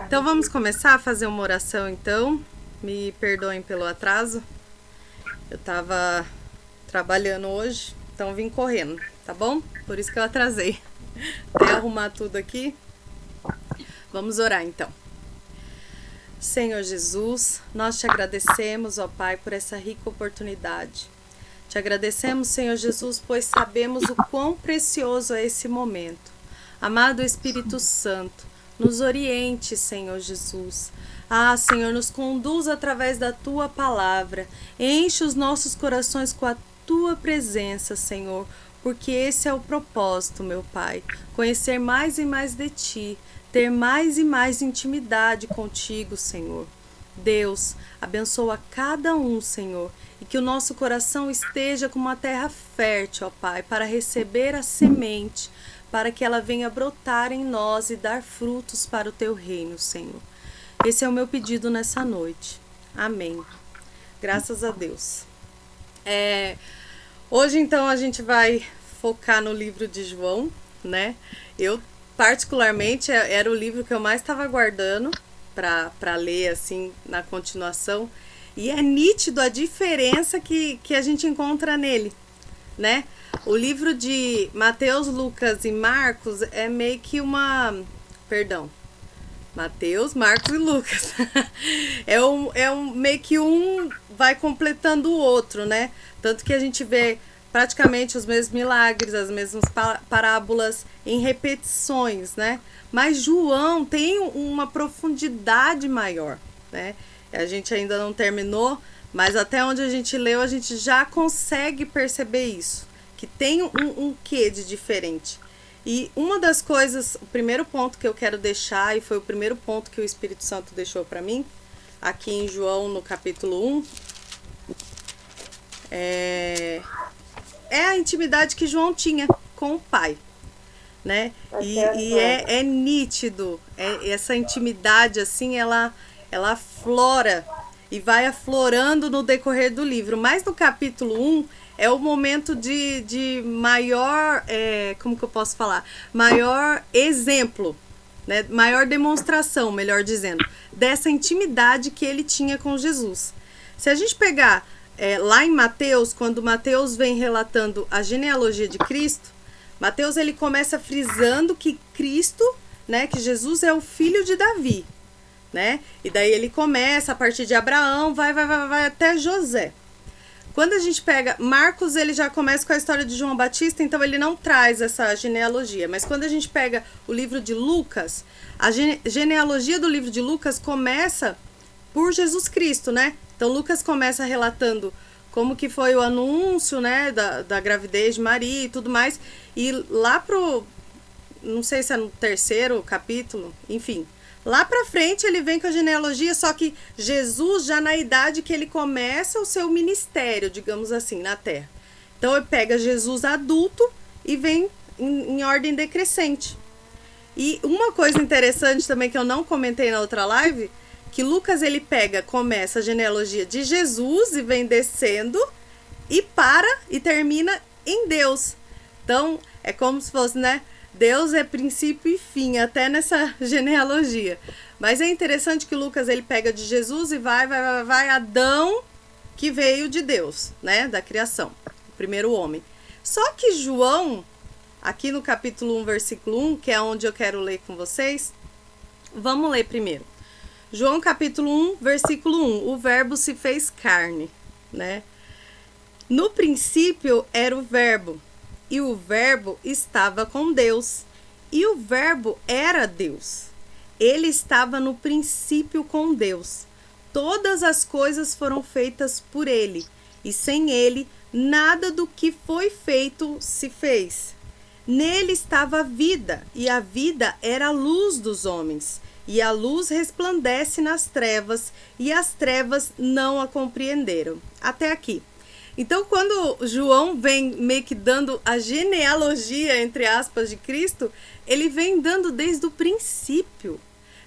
Então vamos começar a fazer uma oração então. Me perdoem pelo atraso. Eu tava trabalhando hoje, então vim correndo, tá bom? Por isso que eu atrasei. Até arrumar tudo aqui. Vamos orar então. Senhor Jesus, nós te agradecemos, ó Pai, por essa rica oportunidade. Te agradecemos, Senhor Jesus, pois sabemos o quão precioso é esse momento. Amado Espírito Santo, nos oriente, Senhor Jesus. Senhor, nos conduz através da Tua palavra. Enche os nossos corações com a Tua presença, Senhor, porque esse é o propósito, meu Pai. Conhecer mais e mais de Ti, ter mais e mais intimidade contigo, Senhor. Deus, abençoa cada um, Senhor, e que o nosso coração esteja como uma terra fértil, ó Pai, para receber a semente, para que ela venha brotar em nós e dar frutos para o Teu reino, Senhor. Esse é o meu pedido nessa noite. Amém. Graças a Deus. Hoje, então, a gente vai focar no livro de João, né? Eu, particularmente, era o livro que eu mais estava aguardando para ler, assim, na continuação. E é nítido a diferença que a gente encontra nele, né? O livro de Mateus, Lucas e Marcos é meio que uma... Perdão. Mateus, Marcos e Lucas. Meio que um vai completando o outro, né? Tanto que a gente vê praticamente os mesmos milagres, as mesmas parábolas em repetições, né? Mas João tem uma profundidade maior, né? A gente ainda não terminou, mas até onde a gente leu, a gente já consegue perceber isso, que tem um quê de diferente. E uma das coisas, o primeiro ponto que eu quero deixar, e foi o primeiro ponto que o Espírito Santo deixou para mim, aqui em João, no capítulo 1, é a intimidade que João tinha com o Pai, né? E é nítido, essa intimidade, assim, ela aflora e vai aflorando no decorrer do livro. Mas no capítulo 1 é o momento de maior, como que eu posso falar? Maior exemplo, né? Maior demonstração, melhor dizendo, dessa intimidade que ele tinha com Jesus. Se a gente pegar lá em Mateus, quando Mateus vem relatando a genealogia de Cristo, Mateus ele começa frisando que Cristo, né, que Jesus é o filho de Davi, né? E daí ele começa a partir de Abraão, vai até José. Quando a gente pega Marcos, ele já começa com a história de João Batista, então ele não traz essa genealogia. Mas quando a gente pega o livro de Lucas, a genealogia do livro de Lucas começa por Jesus Cristo, né? Então Lucas começa relatando como que foi o anúncio, né, da gravidez de Maria e tudo mais. E lá não sei se é no terceiro capítulo, enfim... Lá pra frente ele vem com a genealogia, só que Jesus já na idade que ele começa o seu ministério, digamos assim, na terra. Então ele pega Jesus adulto e vem em ordem decrescente. E uma coisa interessante também que eu não comentei na outra live, que Lucas ele começa a genealogia de Jesus e vem descendo e para e termina em Deus. Então é como se fosse, né? Deus é princípio e fim, até nessa genealogia. Mas é interessante que Lucas ele pega de Jesus e vai Adão, que veio de Deus, né? Da criação, o primeiro homem. Só que João, aqui no capítulo 1, versículo 1, que é onde eu quero ler com vocês, vamos ler primeiro. João capítulo 1, versículo 1, o verbo se fez carne, né? No princípio era o verbo, e o verbo estava com Deus, e o verbo era Deus. Ele estava no princípio com Deus. Todas as coisas foram feitas por ele, e sem ele, nada do que foi feito se fez. Nele estava a vida, e a vida era a luz dos homens. E a luz resplandece nas trevas, e as trevas não a compreenderam. Até aqui. Então, quando João vem meio que dando a genealogia, entre aspas, de Cristo, ele vem dando desde o princípio.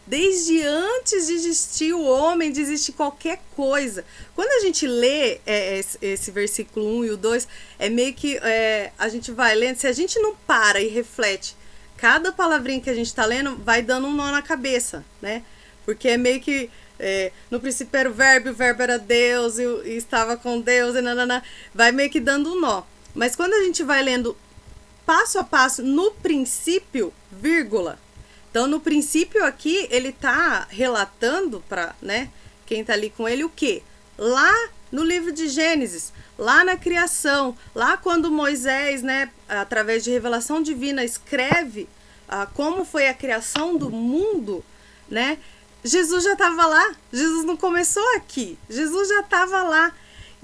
Desde antes de existir o homem, de existir qualquer coisa. Quando a gente lê esse versículo 1 e o 2, é meio que a gente vai lendo. Se a gente não para e reflete, cada palavrinha que a gente está lendo vai dando um nó na cabeça, né? Porque é meio que no princípio era o verbo era Deus, e estava com Deus, e nanana, vai meio que dando um nó. Mas quando a gente vai lendo passo a passo, no princípio, vírgula. Então, no princípio aqui, ele está relatando para, né, quem está ali com ele o quê? Lá no livro de Gênesis, lá na criação, lá quando Moisés, né, através de revelação divina, escreve como foi a criação do mundo, né? Jesus já estava lá. Jesus não começou aqui. Jesus já estava lá.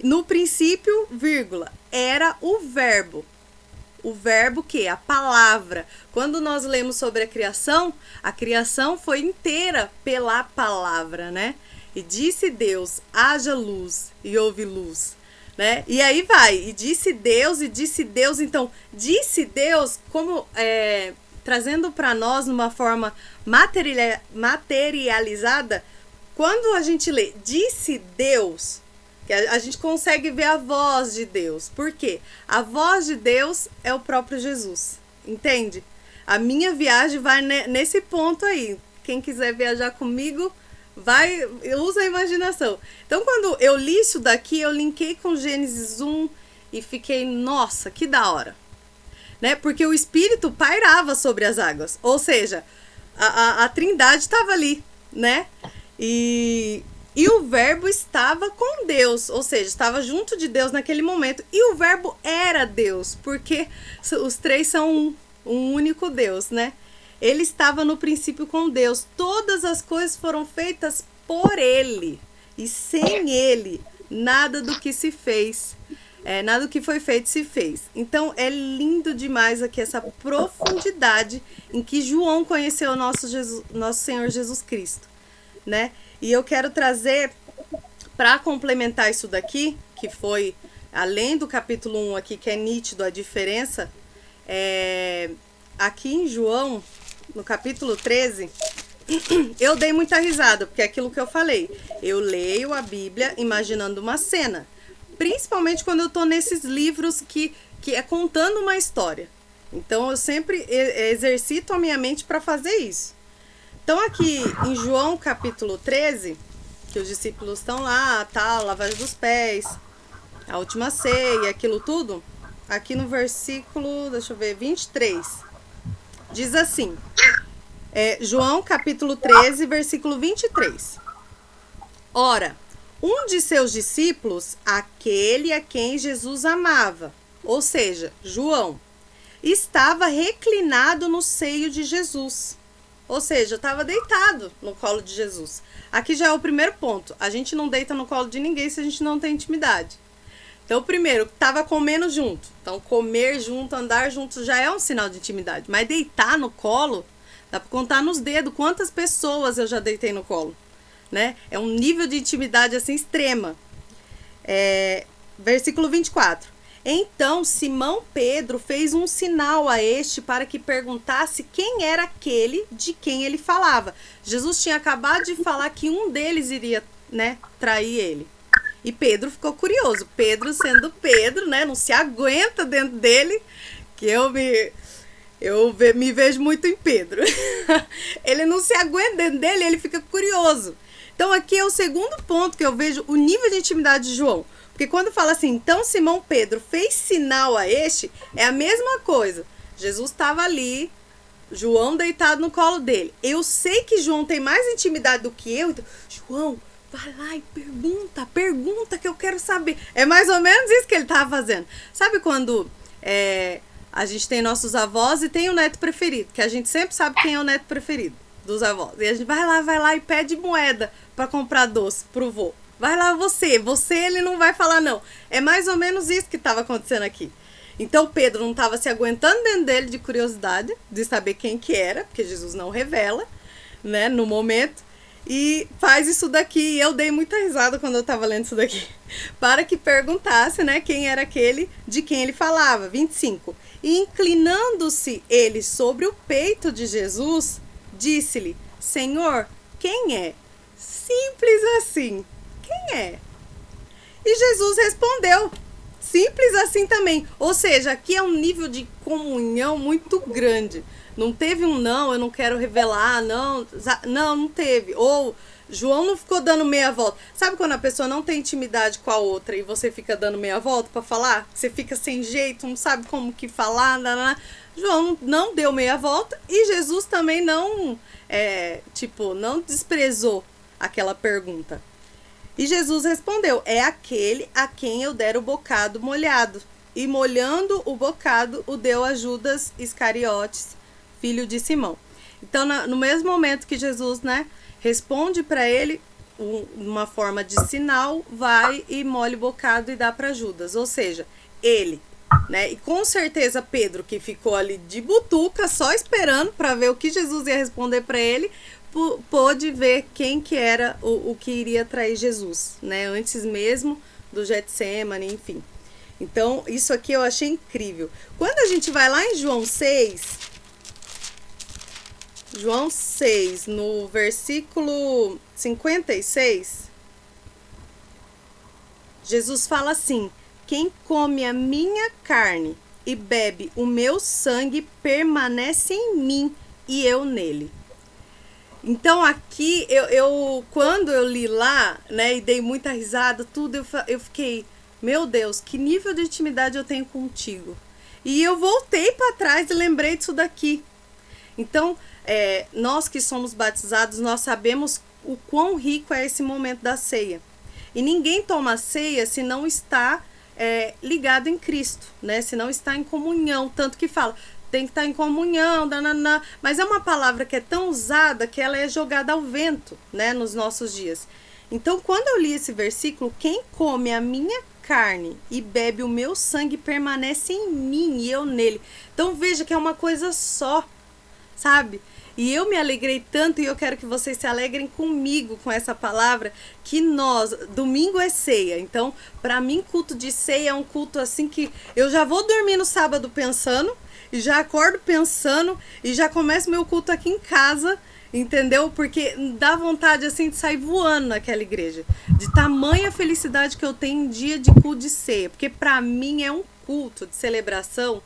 No princípio, vírgula, era o verbo. O verbo que? A palavra. Quando nós lemos sobre a criação foi inteira pela palavra, né? E disse Deus, haja luz, e houve luz, né? E aí vai, e disse Deus, então, disse Deus, como trazendo para nós numa forma materializada, quando a gente lê, disse Deus, a gente consegue ver a voz de Deus. Por quê? A voz de Deus é o próprio Jesus. Entende? A minha viagem vai nesse ponto aí. Quem quiser viajar comigo, usa a imaginação. Então, quando eu li isso daqui, eu linkei com Gênesis 1 e fiquei, nossa, que da hora. Né? Porque o Espírito pairava sobre as águas. Ou seja, a Trindade estava ali, né? E o verbo estava com Deus, ou seja, estava junto de Deus naquele momento. E o verbo era Deus, porque os três são um único Deus, né? Ele estava no princípio com Deus. Todas as coisas foram feitas por Ele. E sem Ele, nada do que se fez, nada do que foi feito se fez. Então, é lindo demais aqui essa profundidade em que João conheceu o nosso Senhor Jesus Cristo, né? E eu quero trazer, para complementar isso daqui, que foi, além do capítulo 1 aqui, que é nítido a diferença, aqui em João, no capítulo 13, eu dei muita risada, porque é aquilo que eu falei. Eu leio a Bíblia imaginando uma cena, principalmente quando eu tô nesses livros que é contando uma história. Então, eu sempre exercito a minha mente para fazer isso. Então, aqui em João capítulo 13, que os discípulos estão lá, tal, lavagem dos pés, a última ceia, aquilo tudo, aqui no versículo, deixa eu ver, 23, diz assim, João capítulo 13, versículo 23. Ora, um de seus discípulos, aquele a quem Jesus amava, ou seja, João, estava reclinado no seio de Jesus. Ou seja, estava deitado no colo de Jesus. Aqui já é o primeiro ponto. A gente não deita no colo de ninguém se a gente não tem intimidade. Então, primeiro, estava comendo junto. Então, comer junto, andar junto já é um sinal de intimidade. Mas deitar no colo, dá para contar nos dedos quantas pessoas eu já deitei no colo, né? É um nível de intimidade assim extrema. Versículo 24. Então Simão Pedro fez um sinal a este para que perguntasse quem era aquele de quem ele falava. Jesus tinha acabado de falar que um deles iria, né, trair ele. E Pedro ficou curioso. Pedro, sendo Pedro, né, não se aguenta dentro dele, que eu me vejo muito em Pedro. Ele não se aguenta dentro dele, ele fica curioso. Então aqui é o segundo ponto que eu vejo o nível de intimidade de João. Porque quando fala assim, então Simão Pedro fez sinal a este, é a mesma coisa. Jesus estava ali, João deitado no colo dele. Eu sei que João tem mais intimidade do que eu, então, João, vai lá e pergunta que eu quero saber. É mais ou menos isso que ele estava fazendo. Sabe quando a gente tem nossos avós e tem o neto preferido, que a gente sempre sabe quem é o neto preferido dos avós. E a gente vai lá e pede moeda para comprar doce pro vô. Vai lá você ele não vai falar não. É mais ou menos isso que estava acontecendo aqui. Então Pedro não estava se aguentando dentro dele de curiosidade, de saber quem que era, porque Jesus não revela, né, no momento, e faz isso daqui. E eu dei muita risada quando eu estava lendo isso daqui, para que perguntasse, né, quem era aquele de quem ele falava. 25. E inclinando-se ele sobre o peito de Jesus, disse-lhe, Senhor, quem é? Simples assim. Quem é? E Jesus respondeu, simples assim também. Ou seja, aqui é um nível de comunhão muito grande. Não teve um não, eu não quero revelar, não teve. Ou João não ficou dando meia volta. Sabe quando a pessoa não tem intimidade com a outra e você fica dando meia volta para falar? Você fica sem jeito, não sabe como que falar. João não deu meia volta e Jesus também não desprezou aquela pergunta. E Jesus respondeu: é aquele a quem eu der o bocado molhado. E molhando o bocado, o deu a Judas Iscariotes, filho de Simão. Então, no mesmo momento que Jesus, responde para ele, uma forma de sinal, vai e molha o bocado e dá para Judas. Ou seja, ele, e com certeza Pedro, que ficou ali de butuca, só esperando para ver o que Jesus ia responder para ele, pôde ver quem que era o que iria trair Jesus, antes mesmo do Getsemane, enfim. Então, isso aqui eu achei incrível. Quando a gente vai lá em João 6, no versículo 56, Jesus fala assim: quem come a minha carne e bebe o meu sangue permanece em mim e eu nele. Então aqui, quando eu li lá, e dei muita risada, tudo, eu fiquei, meu Deus, que nível de intimidade eu tenho contigo. E eu voltei para trás e lembrei disso daqui. Então, nós que somos batizados, nós sabemos o quão rico é esse momento da ceia. E ninguém toma ceia se não está ligado em Cristo, se não está em comunhão. Tanto que fala, tem que estar em comunhão, mas é uma palavra que é tão usada que ela é jogada ao vento, nos nossos dias. Então, quando eu li esse versículo, quem come a minha carne e bebe o meu sangue permanece em mim e eu nele. Então, veja que é uma coisa só, sabe? E eu me alegrei tanto, e eu quero que vocês se alegrem comigo com essa palavra, que domingo é ceia. Então, para mim, culto de ceia é um culto assim que eu já vou dormir no sábado pensando, e já acordo pensando, e já começo meu culto aqui em casa, entendeu? Porque dá vontade assim de sair voando naquela igreja, de tamanha felicidade que eu tenho em dia de culto de ceia, porque para mim é um culto de celebração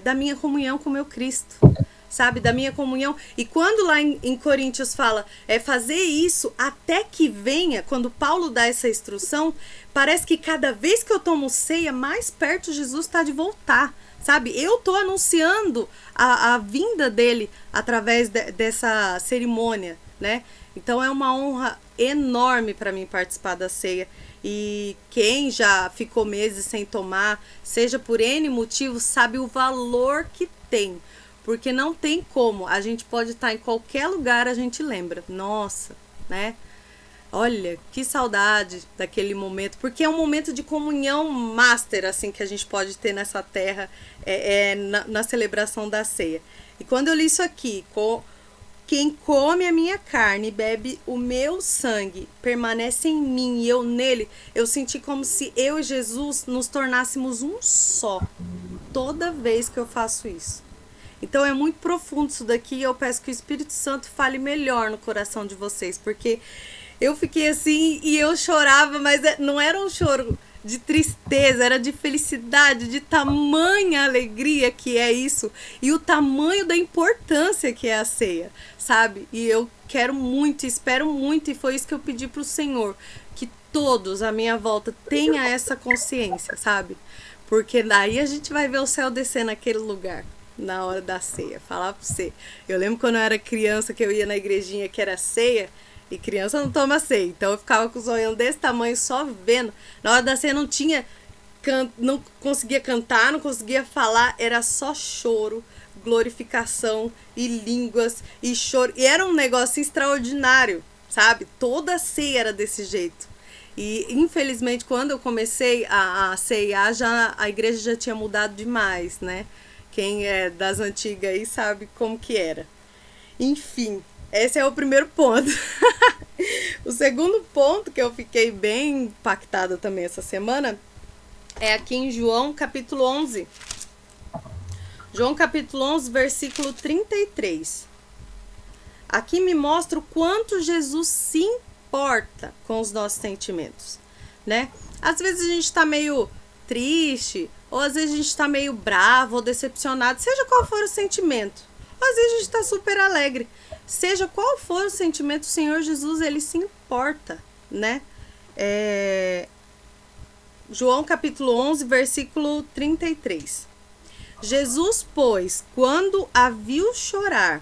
da minha comunhão com o meu Cristo, sabe? Da minha comunhão. E quando lá em Coríntios fala fazer isso até que venha, quando Paulo dá essa instrução, parece que cada vez que eu tomo ceia, mais perto Jesus está de voltar. Sabe, eu tô anunciando a vinda dele através dessa cerimônia, Então é uma honra enorme para mim participar da ceia. E quem já ficou meses sem tomar, seja por N motivos, sabe o valor que tem. Porque não tem como, a gente pode estar em qualquer lugar, a gente lembra. Nossa, Olha, que saudade daquele momento, porque é um momento de comunhão master, assim, que a gente pode ter nessa terra, na celebração da ceia. E quando eu li isso aqui, quem come a minha carne e bebe o meu sangue, permanece em mim e eu nele, eu senti como se eu e Jesus nos tornássemos um só, toda vez que eu faço isso. Então é muito profundo isso daqui, e eu peço que o Espírito Santo fale melhor no coração de vocês, porque eu fiquei assim e eu chorava, mas não era um choro de tristeza, era de felicidade, de tamanha alegria que é isso, e o tamanho da importância que é a ceia, sabe? E eu quero muito, espero muito, e foi isso que eu pedi pro Senhor, que todos à minha volta tenham essa consciência, sabe? Porque daí a gente vai ver o céu descer naquele lugar, na hora da ceia. Falar pra você, eu lembro quando eu era criança, que eu ia na igrejinha que era ceia, e criança não toma ceia, então eu ficava com os olhos desse tamanho só vendo. Na hora da ceia não conseguia cantar, não conseguia falar, era só choro, glorificação e línguas e choro. E era um negócio extraordinário, sabe? Toda a ceia era desse jeito. E infelizmente quando eu comecei a ceiar, a igreja já tinha mudado demais, Quem é das antigas aí sabe como que era. Enfim, esse é o primeiro ponto. O segundo ponto que eu fiquei bem impactada também essa semana é aqui em João capítulo 11. João capítulo 11, versículo 33. Aqui me mostra o quanto Jesus se importa com os nossos sentimentos, Às vezes a gente tá meio triste, ou às vezes a gente está meio bravo ou decepcionado, seja qual for o sentimento. Ou às vezes a gente está super alegre. Seja qual for o sentimento, o Senhor Jesus, ele se importa, né? João capítulo 11, versículo 33. Jesus, pois, quando a viu chorar,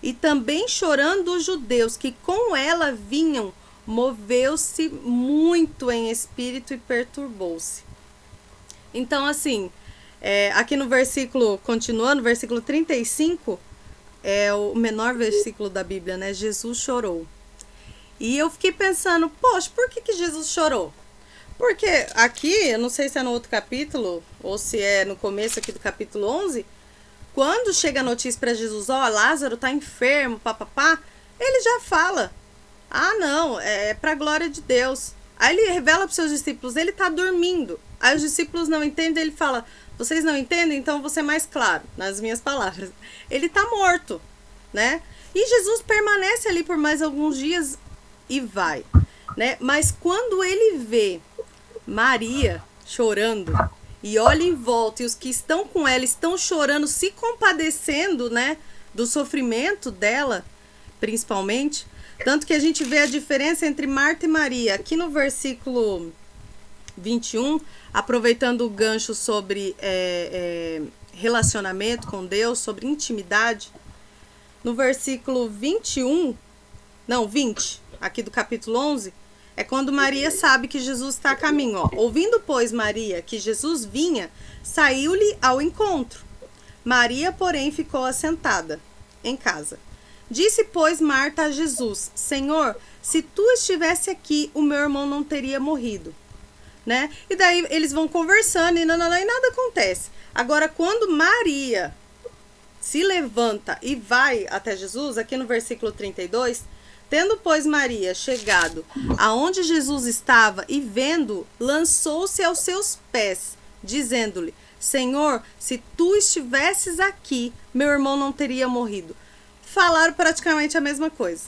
e também chorando os judeus que com ela vinham, moveu-se muito em espírito e perturbou-se. Então, assim, aqui no versículo, continuando, versículo 35, é o menor versículo da Bíblia, né? Jesus chorou. E eu fiquei pensando, poxa, por que Jesus chorou? Porque aqui, eu não sei se é no outro capítulo, ou se é no começo aqui do capítulo 11, quando chega a notícia para Jesus, Lázaro tá enfermo, papapá, ele já fala, não, é pra glória de Deus. Aí ele revela para os seus discípulos, ele tá dormindo. Aí os discípulos não entendem, ele fala, vocês não entendem? Então eu vou ser mais claro nas minhas palavras. Ele tá morto, né? E Jesus permanece ali por mais alguns dias e vai, né? Mas quando ele vê Maria chorando e olha em volta e os que estão com ela estão chorando, se compadecendo, né, do sofrimento dela, principalmente, tanto que a gente vê a diferença entre Marta e Maria aqui no versículo 21, aproveitando o gancho sobre relacionamento com Deus, sobre intimidade. No versículo 20, aqui do capítulo 11, é quando Maria sabe que Jesus está a caminho. Ouvindo, pois, Maria que Jesus vinha, saiu-lhe ao encontro. Maria, porém, ficou assentada em casa. Disse, pois, Marta a Jesus, Senhor, se tu estivesse aqui, o meu irmão não teria morrido. Né? E daí eles vão conversando e nada acontece. Agora, quando Maria se levanta e vai até Jesus, aqui no versículo 32, tendo, pois, Maria chegado aonde Jesus estava e vendo, lançou-se aos seus pés, dizendo-lhe, Senhor, se tu estivesses aqui, meu irmão não teria morrido. Falaram praticamente a mesma coisa,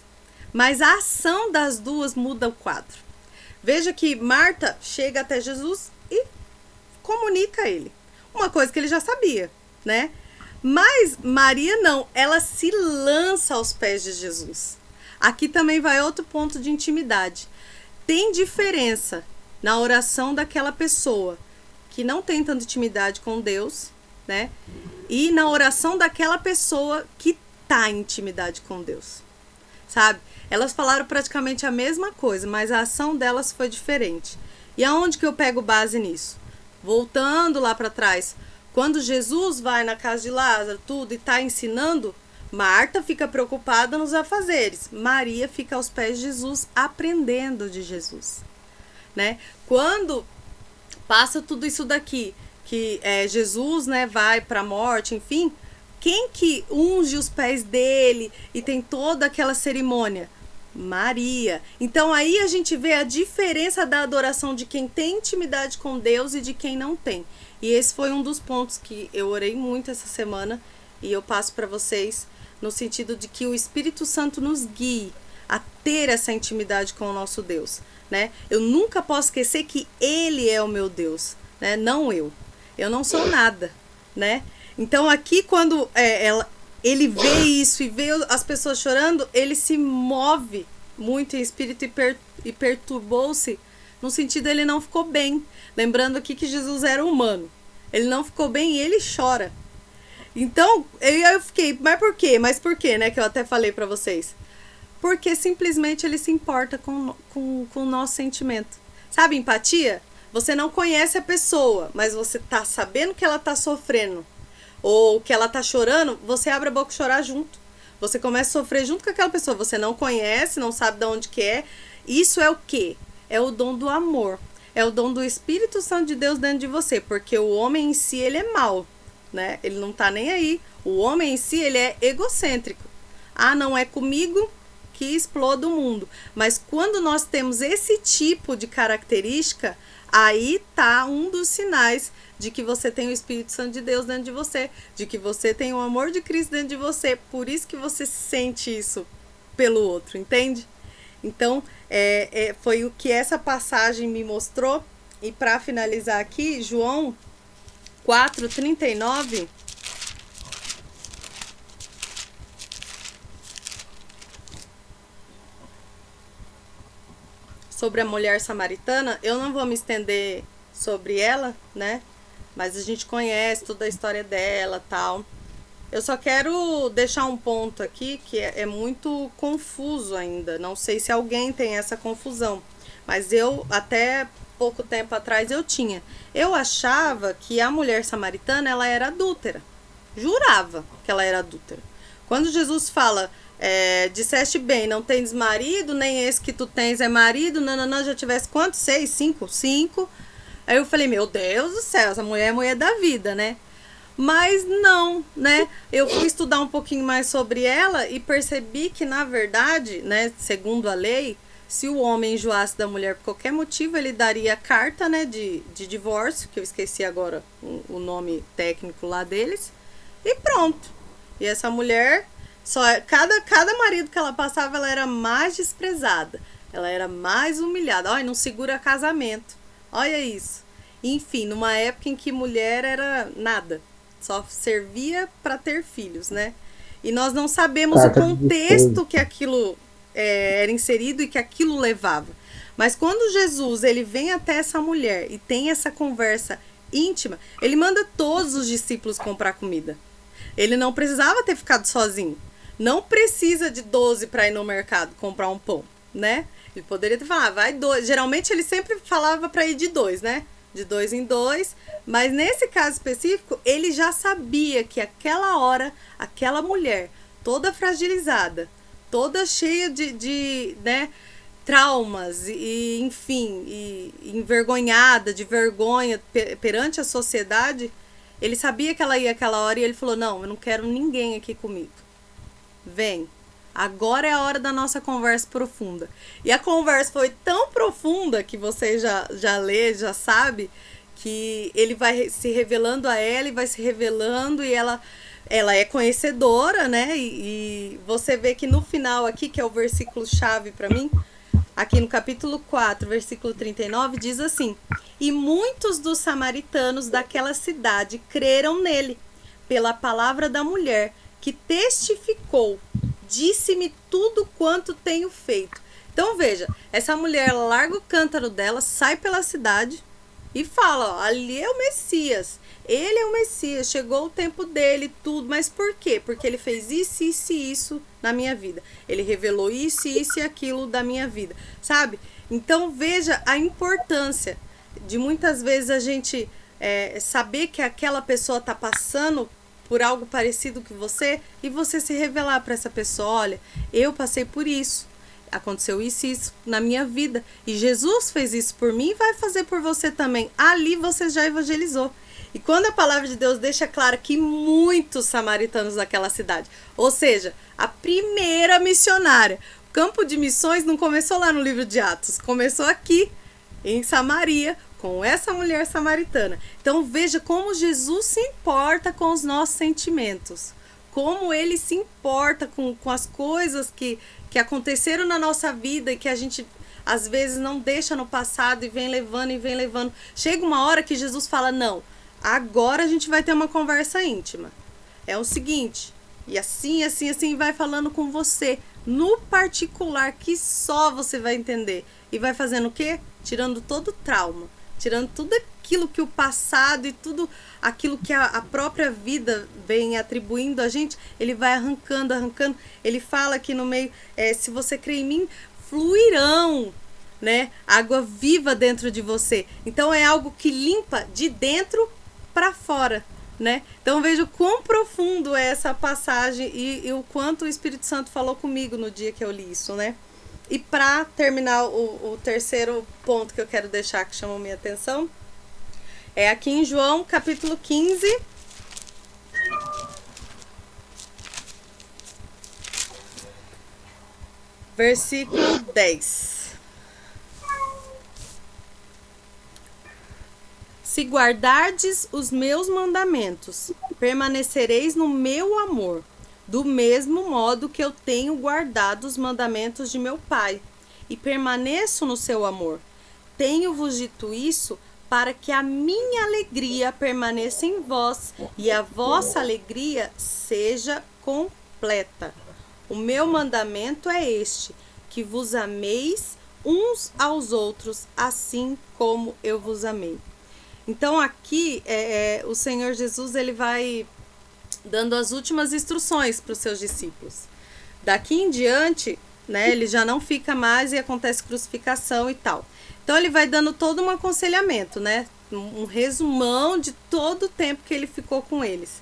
mas a ação das duas muda o quadro. Veja que Marta chega até Jesus e comunica a ele uma coisa que ele já sabia, né? Mas Maria não, ela se lança aos pés de Jesus. Aqui também vai outro ponto de intimidade. Tem diferença na oração daquela pessoa que não tem tanta intimidade com Deus, né? E na oração daquela pessoa que tá em intimidade com Deus, sabe? Elas falaram praticamente a mesma coisa, mas a ação delas foi diferente. E aonde que eu pego base nisso? Voltando lá para trás, quando Jesus vai na casa de Lázaro, tudo, e tá ensinando, Marta fica preocupada nos afazeres. Maria fica aos pés de Jesus, aprendendo de Jesus, né? Quando passa tudo isso daqui, que Jesus, né, vai para a morte, enfim, quem que unge os pés dele e tem toda aquela cerimônia? Maria. Então aí a gente vê a diferença da adoração de quem tem intimidade com Deus e de quem não tem. E esse foi um dos pontos que eu orei muito essa semana e eu passo para vocês, no sentido de que o Espírito Santo nos guie a ter essa intimidade com o nosso Deus, né? Eu nunca posso esquecer que Ele é o meu Deus, né? Não eu. Eu não sou nada, né? Então aqui quando ele vê isso e vê as pessoas chorando, ele se move muito em espírito e perturbou-se, no sentido ele não ficou bem. Lembrando aqui que Jesus era humano. Ele não ficou bem e ele chora. Então, eu fiquei, mas por quê, né? Que eu até falei pra vocês. Porque simplesmente ele se importa com o nosso sentimento. Sabe, empatia? Você não conhece a pessoa, mas você tá sabendo que ela tá sofrendo ou que ela tá chorando, você abre a boca e chorar junto. Você começa a sofrer junto com aquela pessoa. Você não conhece, não sabe de onde que é. Isso é o quê? É o dom do amor. É o dom do Espírito Santo de Deus dentro de você. Porque o homem em si, ele é mau, né? Ele não tá nem aí. O homem em si, ele é egocêntrico. Não é comigo que exploda o mundo. Mas quando nós temos esse tipo de característica, aí tá um dos sinais de que você tem o Espírito Santo de Deus dentro de você, de que você tem o amor de Cristo dentro de você. Por isso que você sente isso pelo outro, entende? Então, foi o que essa passagem me mostrou. E para finalizar aqui, João 4:39. Sobre a mulher samaritana, eu não vou me estender sobre ela, né? Mas a gente conhece toda a história dela, tal. Eu só quero deixar um ponto aqui que é muito confuso ainda. Não sei se alguém tem essa confusão, mas eu até pouco tempo atrás eu tinha. Eu achava que a mulher samaritana ela era adúltera. Jurava que ela era adúltera. Quando Jesus fala, disseste bem, não tens marido, nem esse que tu tens é marido, não, já tivesse quantos? 6, 5? 5. Aí eu falei, meu Deus do céu, essa mulher é mulher da vida, né? Mas não, né? Eu fui estudar um pouquinho mais sobre ela e percebi que, na verdade, né, segundo a lei, se o homem enjoasse da mulher por qualquer motivo, ele daria carta, né, de divórcio, que eu esqueci agora o nome técnico lá deles, e pronto. E essa mulher, cada marido que ela passava, ela era mais desprezada, ela era mais humilhada. Olha, não segura casamento. Olha isso. Enfim, numa época em que mulher era nada. Só servia para ter filhos, né? E nós não sabemos o contexto que aquilo era inserido e que aquilo levava. Mas quando Jesus ele vem até essa mulher e tem essa conversa íntima, ele manda todos os discípulos comprar comida. Ele não precisava ter ficado sozinho. Não precisa de 12 para ir no mercado comprar um pão, né? Ele poderia ter falado, vai 2. Geralmente ele sempre falava para ir de 2, né? De 2 em 2, mas nesse caso específico, ele já sabia que aquela hora, aquela mulher, toda fragilizada, toda cheia de né, traumas, e enfim, e envergonhada, de vergonha perante a sociedade, ele sabia que ela ia aquela hora e ele falou, não, eu não quero ninguém aqui comigo. Vem. Agora é a hora da nossa conversa profunda. E a conversa foi tão profunda que você já lê, já sabe, que ele vai se revelando a ela e vai se revelando, e ela é conhecedora, né? E você vê que no final aqui, que é o versículo chave para mim, aqui no capítulo 4, versículo 39, diz assim: e muitos dos samaritanos daquela cidade creram nele, pela palavra da mulher, que testificou, disse-me tudo quanto tenho feito. Então veja, essa mulher larga o cântaro dela, sai pela cidade e fala, ó, ali é o Messias, ele é o Messias, chegou o tempo dele, tudo. Mas por quê? Porque ele fez isso, isso e isso na minha vida, ele revelou isso, isso e aquilo da minha vida, sabe? Então veja a importância de muitas vezes a gente saber que aquela pessoa está passando por algo parecido que você, e você se revelar para essa pessoa, olha, eu passei por isso, aconteceu isso e isso na minha vida, e Jesus fez isso por mim e vai fazer por você também. Ali você já evangelizou. E quando a palavra de Deus deixa claro que muitos samaritanos daquela cidade, ou seja, a primeira missionária, o campo de missões não começou lá no livro de Atos, começou aqui em Samaria, com essa mulher samaritana. Então veja como Jesus se importa com os nossos sentimentos, como ele se importa com as coisas que aconteceram na nossa vida e que a gente às vezes não deixa no passado e vem levando e vem levando. Chega uma hora que Jesus fala, não, agora a gente vai ter uma conversa íntima. É o seguinte, e assim, assim, assim, vai falando com você, no particular, que só você vai entender. E vai fazendo o quê? Tirando todo o trauma, tirando tudo aquilo que o passado e tudo aquilo que a própria vida vem atribuindo a gente, ele vai arrancando. Ele fala aqui no meio, se você crê em mim, fluirão, né? Água viva dentro de você. Então é algo que limpa de dentro para fora, né? Então veja o quão profundo é essa passagem e o quanto o Espírito Santo falou comigo no dia que eu li isso, né? E para terminar o terceiro ponto que eu quero deixar, que chamou minha atenção, é aqui em João capítulo 15, versículo 10. Se guardardes os meus mandamentos, permanecereis no meu amor, do mesmo modo que eu tenho guardado os mandamentos de meu Pai, e permaneço no seu amor. Tenho-vos dito isso para que a minha alegria permaneça em vós e a vossa alegria seja completa. O meu mandamento é este, que vos ameis uns aos outros, assim como eu vos amei. Então aqui o Senhor Jesus ele vai dando as últimas instruções para os seus discípulos. Daqui em diante, né, ele já não fica mais e acontece crucificação e tal. Então ele vai dando todo um aconselhamento, né? Um resumão de todo o tempo que ele ficou com eles.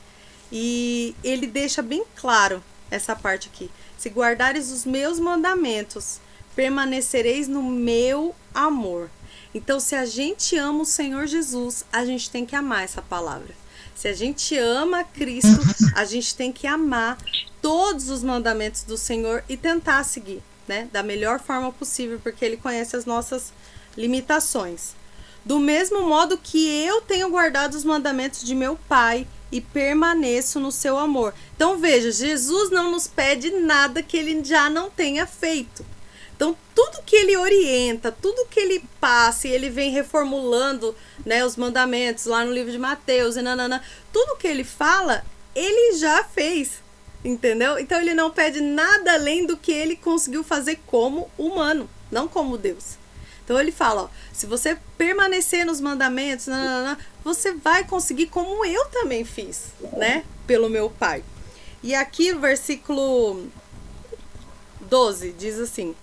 E ele deixa bem claro essa parte aqui. Se guardares os meus mandamentos, permanecereis no meu amor. Então, se a gente ama o Senhor Jesus, a gente tem que amar essa palavra. Se a gente ama Cristo, a gente tem que amar todos os mandamentos do Senhor e tentar seguir, né, da melhor forma possível, porque Ele conhece as nossas limitações. Do mesmo modo que eu tenho guardado os mandamentos de meu Pai e permaneço no seu amor. Então veja, Jesus não nos pede nada que Ele já não tenha feito. Então tudo que Ele orienta, tudo que Ele passa e Ele vem reformulando, né, os mandamentos lá no livro de Mateus e nanana, tudo que Ele fala, Ele já fez, entendeu? Então Ele não pede nada além do que Ele conseguiu fazer como humano, não como Deus. Então ele fala, ó, se você permanecer nos mandamentos, você vai conseguir como eu também fiz, né? Pelo meu Pai. E aqui o versículo 12 diz assim: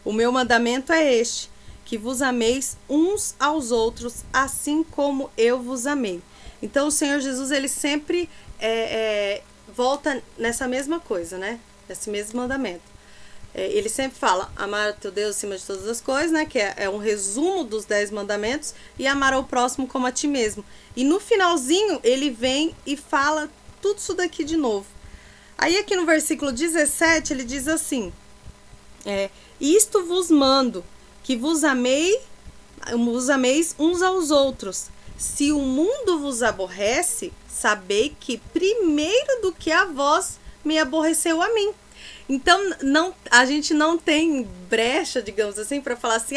o meu mandamento é este, que vos ameis uns aos outros, assim como eu vos amei. Então o Senhor Jesus, ele sempre volta nessa mesma coisa, né? Nesse mesmo mandamento. Ele sempre fala, amar o teu Deus acima de todas as coisas, né? Que é um resumo dos 10 mandamentos, e amar ao próximo como a ti mesmo. E no finalzinho, ele vem e fala tudo isso daqui de novo. Aí aqui no versículo 17, ele diz assim, isto vos mando, que vos ameis uns aos outros. Se o mundo vos aborrece, sabei que primeiro do que a vós me aborreceu a mim. Então, a gente não tem brecha, digamos assim, para falar assim,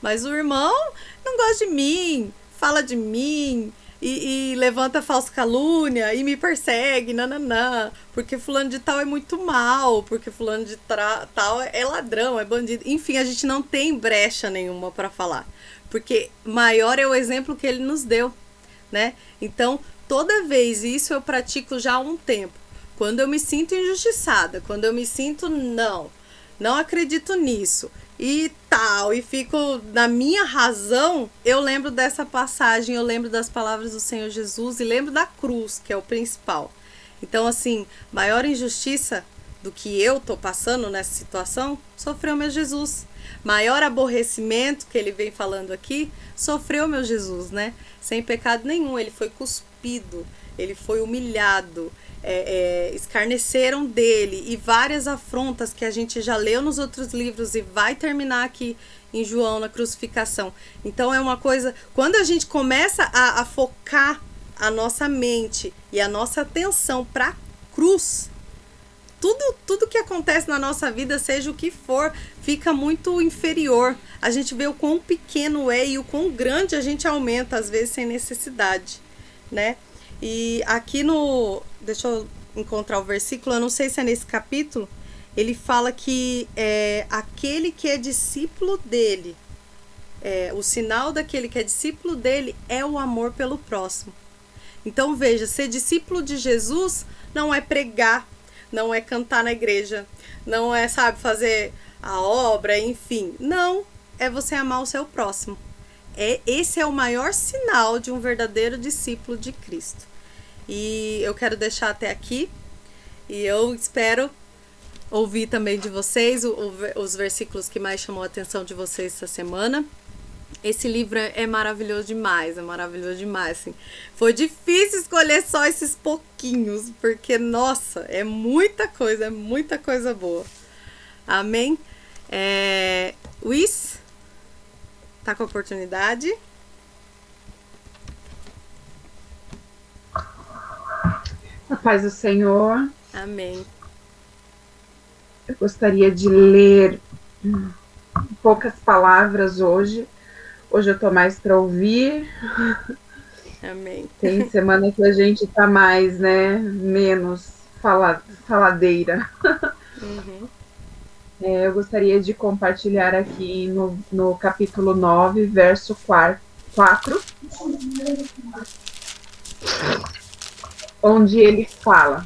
mas o irmão não gosta de mim, fala de mim, e levanta falsa calúnia, e me persegue, nananã, porque fulano de tal é muito mal, porque fulano de tal é ladrão, é bandido. Enfim, a gente não tem brecha nenhuma para falar, porque maior é o exemplo que ele nos deu, né? Então, toda vez, e isso eu pratico já há um tempo, quando eu me sinto injustiçada, quando eu me sinto, não acredito nisso, e tal, e fico na minha razão, eu lembro dessa passagem, eu lembro das palavras do Senhor Jesus e lembro da cruz, que é o principal. Então, assim, maior injustiça do que eu tô passando nessa situação, sofreu meu Jesus. Maior aborrecimento que ele vem falando aqui, sofreu meu Jesus, né? Sem pecado nenhum, ele foi cuspido, ele foi humilhado, escarneceram dele, e várias afrontas que a gente já leu nos outros livros e vai terminar aqui em João na crucificação. Então é uma coisa, quando a gente começa a focar a nossa mente e a nossa atenção para a cruz, tudo que acontece na nossa vida, seja o que for, fica muito inferior. A gente vê o quão pequeno é e o quão grande a gente aumenta, às vezes sem necessidade, né? E aqui deixa eu encontrar o versículo, eu não sei se é nesse capítulo, ele fala que aquele que é discípulo dele, o sinal daquele que é discípulo dele é o amor pelo próximo. Então veja, ser discípulo de Jesus não é pregar, não é cantar na igreja, não é, fazer a obra, enfim. Não, é você amar o seu próximo. Esse é o maior sinal de um verdadeiro discípulo de Cristo. E eu quero deixar até aqui, e eu espero ouvir também de vocês os versículos que mais chamou a atenção de vocês essa semana. Esse livro é maravilhoso demais, assim. Foi difícil escolher só esses pouquinhos, porque, nossa, é muita coisa boa. Amém? Luiz, tá com a oportunidade? A paz do Senhor. Amém. Eu gostaria de ler em poucas palavras hoje Hoje eu tô mais para ouvir. Amém. Tem semana que a gente tá mais, né? Menos faladeira. Uhum. Eu gostaria de compartilhar aqui no capítulo 9, verso 4, onde ele fala: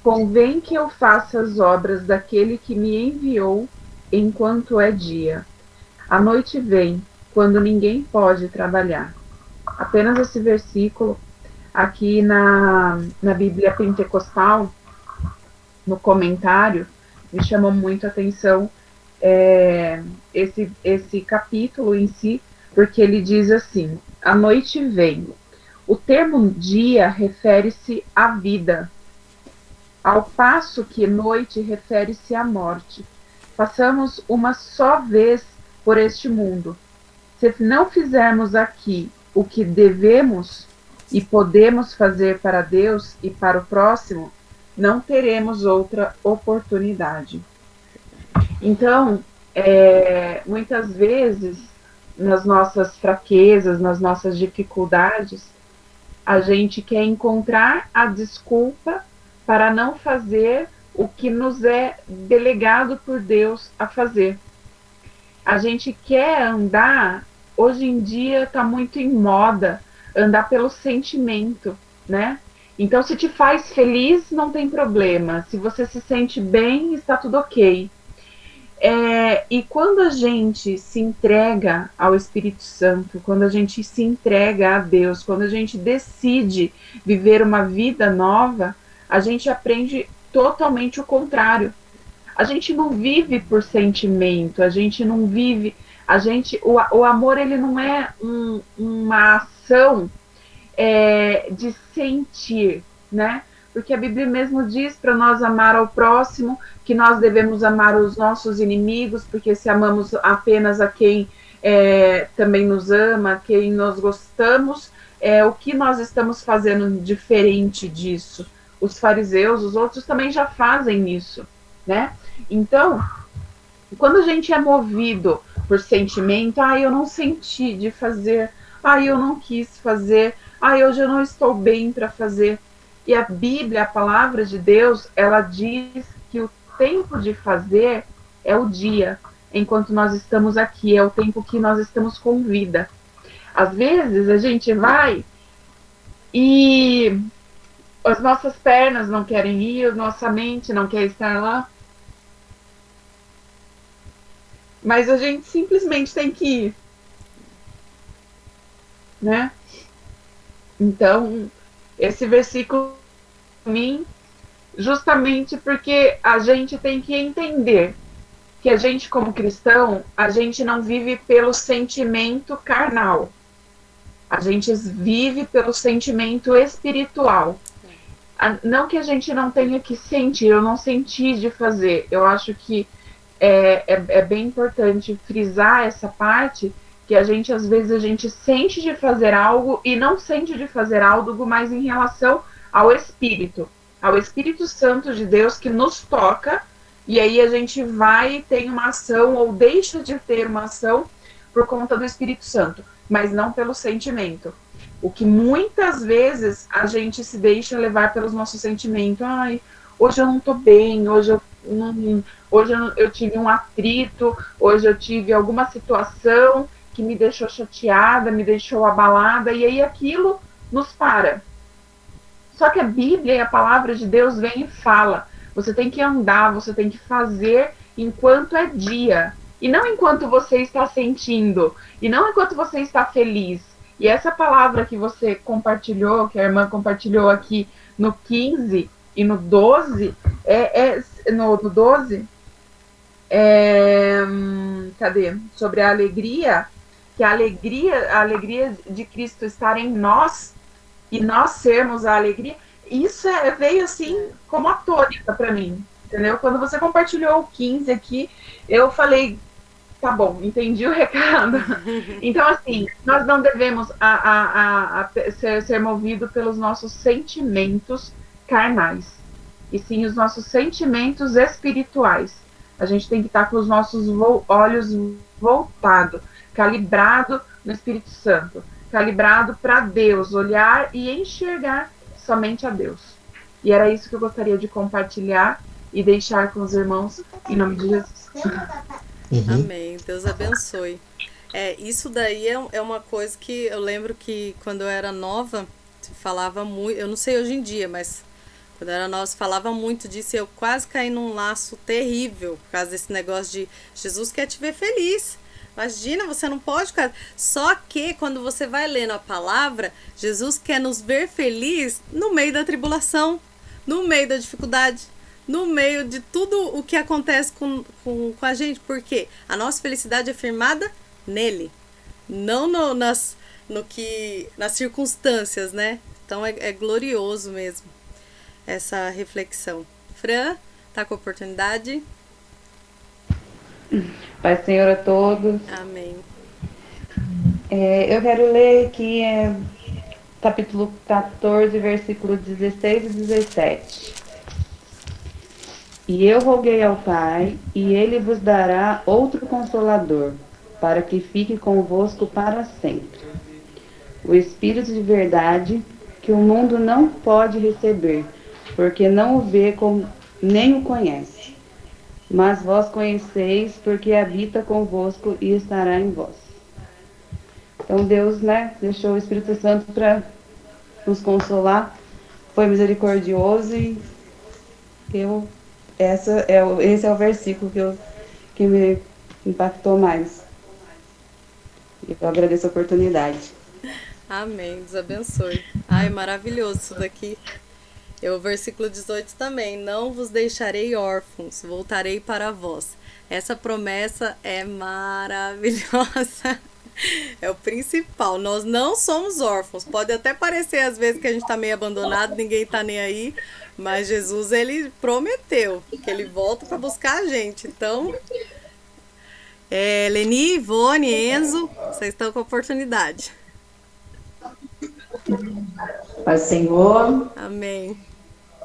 Convém que eu faça as obras daquele que me enviou enquanto é dia. A noite vem, quando ninguém pode trabalhar. Apenas esse versículo, aqui na Bíblia Pentecostal, no comentário, me chamou muito a atenção esse capítulo em si, porque ele diz assim: a noite vem. O termo dia refere-se à vida, ao passo que noite refere-se à morte. Passamos uma só vez por este mundo. Se não fizermos aqui o que devemos e podemos fazer para Deus e para o próximo, não teremos outra oportunidade. Então, muitas vezes, nas nossas fraquezas, nas nossas dificuldades, a gente quer encontrar a desculpa para não fazer o que nos é delegado por Deus a fazer. A gente quer andar, hoje em dia está muito em moda, andar pelo sentimento, né? Então, se te faz feliz, não tem problema. Se você se sente bem, está tudo ok. E quando a gente se entrega ao Espírito Santo, quando a gente se entrega a Deus, quando a gente decide viver uma vida nova, a gente aprende totalmente o contrário. A gente não vive por sentimento, a gente não vive, o amor ele não é uma ação de sentir, né? Porque a Bíblia mesmo diz para nós amar ao próximo, que nós devemos amar os nossos inimigos, porque se amamos apenas a quem também nos ama, quem nós gostamos, o que nós estamos fazendo diferente disso? Os fariseus, os outros também já fazem isso, né? Então, quando a gente é movido por sentimento, eu não senti de fazer, eu não quis fazer, hoje eu não estou bem para fazer. E a Bíblia, a palavra de Deus, ela diz que o tempo de fazer é o dia, enquanto nós estamos aqui, é o tempo que nós estamos com vida. Às vezes a gente vai e as nossas pernas não querem ir, a nossa mente não quer estar lá, mas a gente simplesmente tem que ir, né? Então, esse versículo para mim, justamente porque a gente tem que entender que a gente, como cristão, a gente não vive pelo sentimento carnal. A gente vive pelo sentimento espiritual. Não que a gente não tenha que sentir, eu não senti de fazer. Eu acho que é bem importante frisar essa parte, que a gente, às vezes, a gente sente de fazer algo e não sente de fazer algo, mas em relação ao Espírito Santo de Deus que nos toca, e aí a gente vai e tem uma ação, ou deixa de ter uma ação por conta do Espírito Santo, mas não pelo sentimento. O que muitas vezes a gente se deixa levar pelos nossos sentimentos. Hoje eu não tô bem, hoje eu tive um atrito, hoje eu tive alguma situação que me deixou chateada, me deixou abalada, e aí aquilo nos para. Só que a Bíblia e a palavra de Deus vem e fala: você tem que andar, você tem que fazer enquanto é dia, e não enquanto você está sentindo, e não enquanto você está feliz. E essa palavra que você compartilhou, que a irmã compartilhou aqui no 15 e no 12, no 12, cadê? Sobre a alegria, que a alegria de Cristo estar em nós, e nós sermos a alegria, isso veio assim como a tônica para mim, entendeu? Quando você compartilhou o 15 aqui, eu falei, tá bom, entendi o recado. Então, assim, nós não devemos ser movidos pelos nossos sentimentos carnais, e sim os nossos sentimentos espirituais. A gente tem que estar com os nossos olhos voltados. calibrado no Espírito Santo, calibrado para Deus, olhar e enxergar somente a Deus. E era isso que eu gostaria de compartilhar e deixar com os irmãos, em nome de Jesus. Amém. Deus abençoe. Isso daí é uma coisa que eu lembro que quando eu era nova, se falava muito, eu não sei hoje em dia, mas quando eu era nova se falava muito disso e eu quase caí num laço terrível por causa desse negócio de Jesus quer te ver feliz. Imagina, você não pode ficar. Só que quando você vai lendo a palavra, Jesus quer nos ver feliz no meio da tribulação, no meio da dificuldade, no meio de tudo o que acontece com a gente. Porque a nossa felicidade é firmada nele, não nas circunstâncias, né? Então é glorioso mesmo essa reflexão. Fran, tá com a oportunidade? Pai Senhor a todos. Amém. Eu quero ler aqui capítulo 14, versículo 16 e 17. E eu roguei ao Pai, e ele vos dará outro Consolador, para que fique convosco para sempre. O Espírito de verdade, que o mundo não pode receber, porque não o vê nem o conhece. Mas vós conheceis, porque habita convosco e estará em vós. Então Deus, deixou o Espírito Santo para nos consolar, foi misericordioso e esse é o versículo que me impactou mais. Eu agradeço a oportunidade. Amém, Deus abençoe. Ai, maravilhoso isso daqui. O versículo 18 também. Não vos deixarei órfãos, voltarei para vós. Essa promessa é maravilhosa. É o principal. Nós não somos órfãos. Pode até parecer às vezes que a gente tá meio abandonado, ninguém tá nem aí. Mas Jesus, ele prometeu que ele volta para buscar a gente. Então, Leni, Ivone, Enzo, vocês estão com a oportunidade. Pai Senhor. Amém.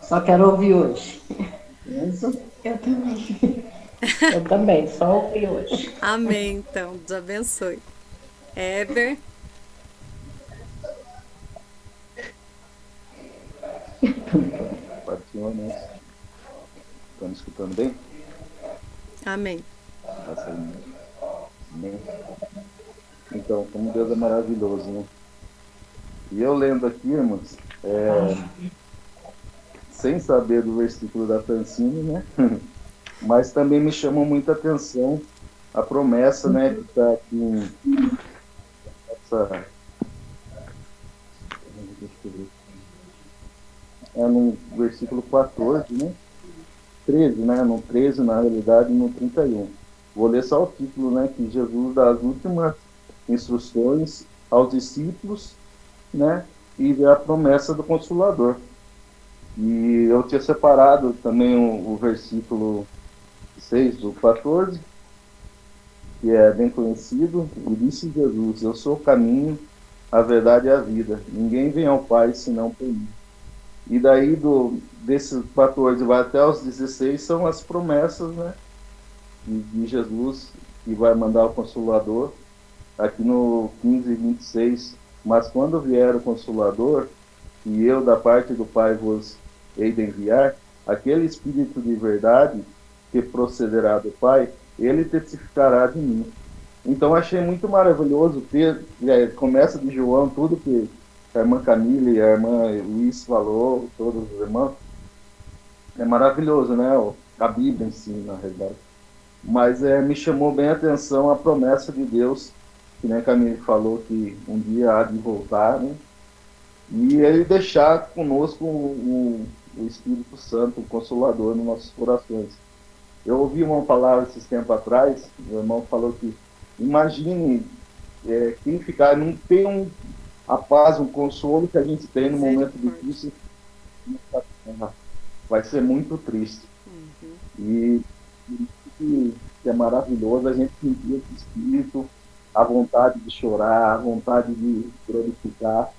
Só quero ouvir hoje. Enzo, eu também. Eu também, só ouvir hoje. Amém, então. Deus abençoe. Eber. Pai do Senhor, né? Estão me escutando bem? Amém. Amém. Então, como Deus é maravilhoso, né? E eu lendo aqui, irmãos, sem saber do versículo da Francine, né? Mas também me chamou muita atenção a promessa, né? Que está aqui no versículo 14, né? 13, né? No 13, na realidade, no 31. Vou ler só o título, né? Que Jesus dá as últimas instruções aos discípulos, né? E a promessa do Consolador. E eu tinha separado também o versículo 6 do 14, que é bem conhecido. E disse Jesus: eu sou o caminho, a verdade e a vida. Ninguém vem ao Pai senão por mim. E daí, desses 14 vai até os 16, são as promessas, né, de Jesus, que vai mandar o Consolador. Aqui no 15 e 26, mas quando vier o Consolador, e eu da parte do Pai vos hei de enviar, aquele Espírito de verdade que procederá do Pai, ele testificará de mim. Então achei muito maravilhoso ter, começa de João, tudo que a irmã Camila e a irmã Luiz falou, todos os irmãos, é maravilhoso, né? A Bíblia em si, na realidade. Mas me chamou bem a atenção a promessa de Deus, que nem a Camila falou, que um dia há de voltar, né? E ele deixar conosco o Espírito Santo, o Consolador, nos nossos corações. Eu ouvi uma palavra esses tempos atrás, meu irmão falou que imagine quem ficar, não tem a paz, um consolo que a gente tem no momento difícil, vai ser muito triste. E que é maravilhoso a gente sentir esse Espírito, a vontade de chorar, a vontade de glorificar.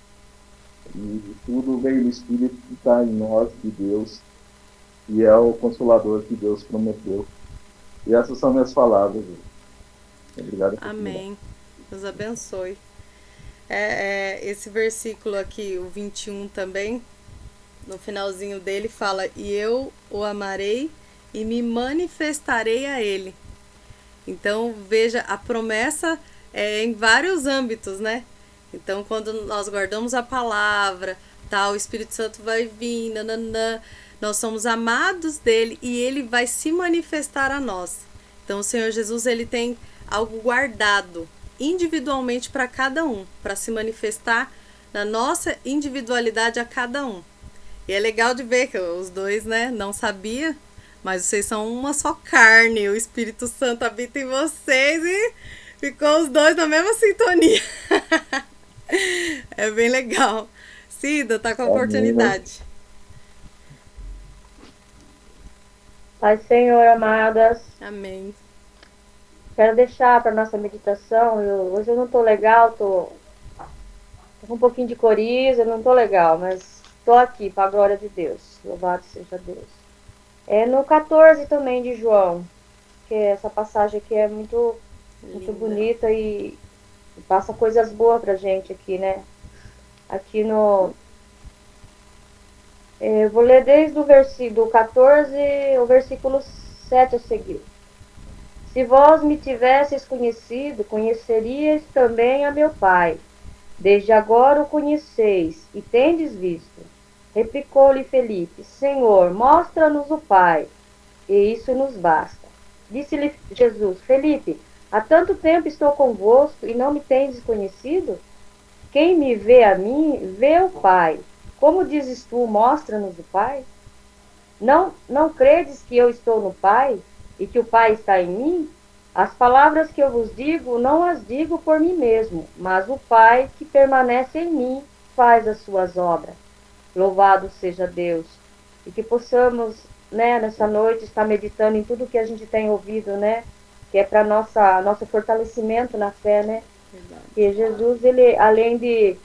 E tudo vem do Espírito que está em nós, de Deus, e é o Consolador que Deus prometeu. E essas são minhas palavras. Obrigado. Amém. Deus abençoe. Esse versículo aqui, o 21 também, no finalzinho dele fala: e eu o amarei e me manifestarei a ele. Então, veja, a promessa é em vários âmbitos, né? Então, quando nós guardamos a palavra, tá, o Espírito Santo vai vir, nananã, nós somos amados dele e ele vai se manifestar a nós. Então, o Senhor Jesus, ele tem algo guardado individualmente para cada um, para se manifestar na nossa individualidade a cada um. E é legal de ver que os dois, né, não sabia, mas vocês são uma só carne, o Espírito Santo habita em vocês e ficou os dois na mesma sintonia. É bem legal. Cida, tá com a oportunidade. Pai, Senhor, amadas, Amém. quero deixar para nossa meditação. Hoje eu não tô legal, tô com um pouquinho de coriza, não tô legal, mas tô aqui para a glória de Deus. Louvado seja Deus. É no 14 também de João, que essa passagem aqui é muito bonita e passa coisas boas pra gente aqui, né? Aqui no... Eu vou ler desde o versículo 14, o versículo 7 a seguir. Se vós me tivesseis conhecido, conheceríeis também a meu Pai. Desde agora o conheceis e tendes visto. Replicou-lhe Felipe: Senhor, mostra-nos o Pai, e isso nos basta. Disse-lhe Jesus: Felipe, há tanto tempo estou convosco e não me tendes conhecido? Quem me vê a mim, vê o Pai. Como dizes tu, mostra-nos o Pai? Não credes que eu estou no Pai e que o Pai está em mim? As palavras que eu vos digo, não as digo por mim mesmo, mas o Pai que permanece em mim faz as suas obras. Louvado seja Deus. E que possamos, né, nessa noite, estar meditando em tudo que a gente tem ouvido, né? Que é para nosso fortalecimento na fé, né? Verdade. Que Jesus, ele, além de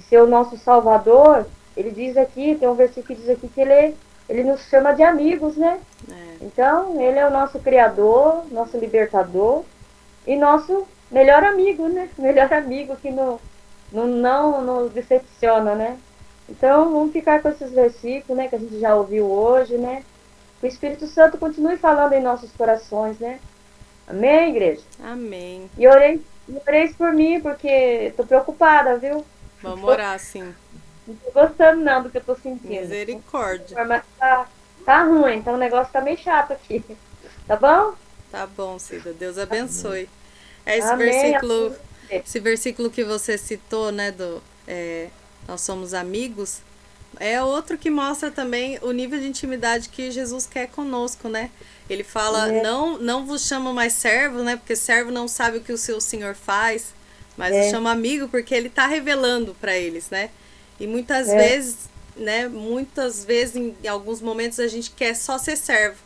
ser o nosso Salvador, ele diz aqui, tem um versículo que diz aqui que ele nos chama de amigos, né? Então, ele é o nosso Criador, nosso Libertador e nosso melhor amigo, né? Melhor amigo que não nos decepciona, né? Então, vamos ficar com esses versículos, né? Que a gente já ouviu hoje, né? Que o Espírito Santo continue falando em nossos corações, né? Amém, igreja? Amém. E oreis por mim, porque tô preocupada, viu? Vamos orar, sim. Não tô gostando não do que eu tô sentindo. Misericórdia. Mas tá ruim, então o negócio tá meio chato aqui. Tá bom? Tá bom, Cida. Deus abençoe. Esse Amém. versículo que você citou, né, nós somos amigos, é outro que mostra também o nível de intimidade que Jesus quer conosco, né? Ele fala, não vos chamo mais servo, né? Porque servo não sabe o que o seu senhor faz, mas os chama amigo porque ele tá revelando para eles, né? E muitas vezes, né? Muitas vezes, em alguns momentos, a gente quer só ser servo.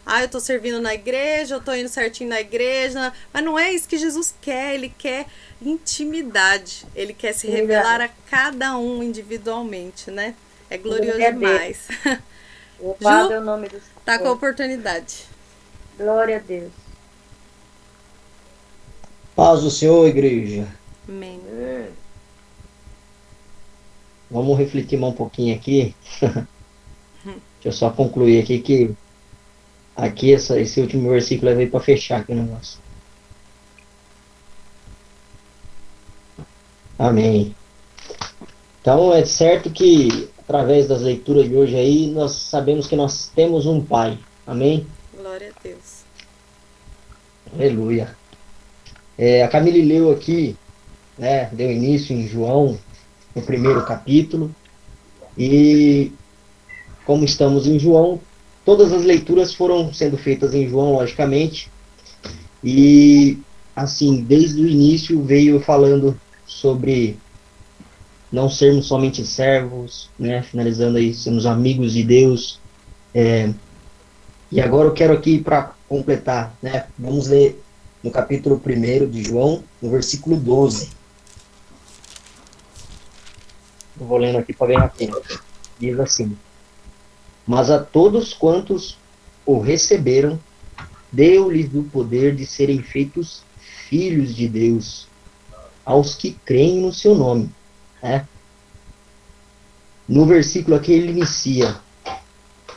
Ah, eu tô servindo na igreja, eu tô indo certinho na igreja, mas não é isso que Jesus quer, ele quer intimidade, ele quer se revelar a cada um individualmente, né? É glorioso demais. Louvado é o nome do Senhor. Tá com a oportunidade. Glória a Deus. Paz do Senhor, igreja. Amém. Vamos refletir mais um pouquinho aqui. Deixa eu só concluir aqui que aqui esse último versículo veio para fechar aqui o negócio. Amém. Então é certo que através das leituras de hoje aí nós sabemos que nós temos um Pai. Amém? Glória a Deus. Aleluia. A Camille leu aqui, né, deu início em João, no primeiro capítulo, e como estamos em João, todas as leituras foram sendo feitas em João, logicamente, e assim, desde o início veio falando sobre não sermos somente servos, né, finalizando aí, sermos amigos de Deus, e agora eu quero aqui para completar, né, vamos ler no capítulo 1 de João, no versículo 12. Eu vou lendo aqui para ganhar tempo. Diz assim: mas a todos quantos o receberam, deu-lhes o poder de serem feitos filhos de Deus, aos que creem no seu nome. Né? No versículo aqui ele inicia: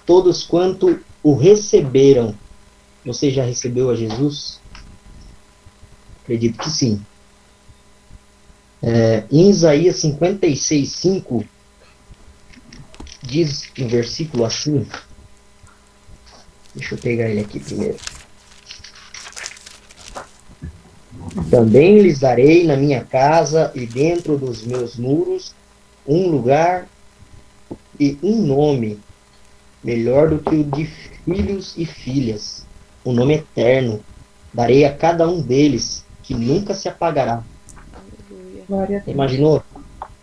todos quanto o receberam. Você já recebeu a Jesus? Acredito que sim. Em Isaías 56:5 diz no versículo assim. Deixa eu pegar ele aqui primeiro. Também lhes darei na minha casa e dentro dos meus muros um lugar e um nome melhor do que o de filhos e filhas, um nome eterno. Darei a cada um deles, que nunca se apagará. Glória a Deus. Imaginou?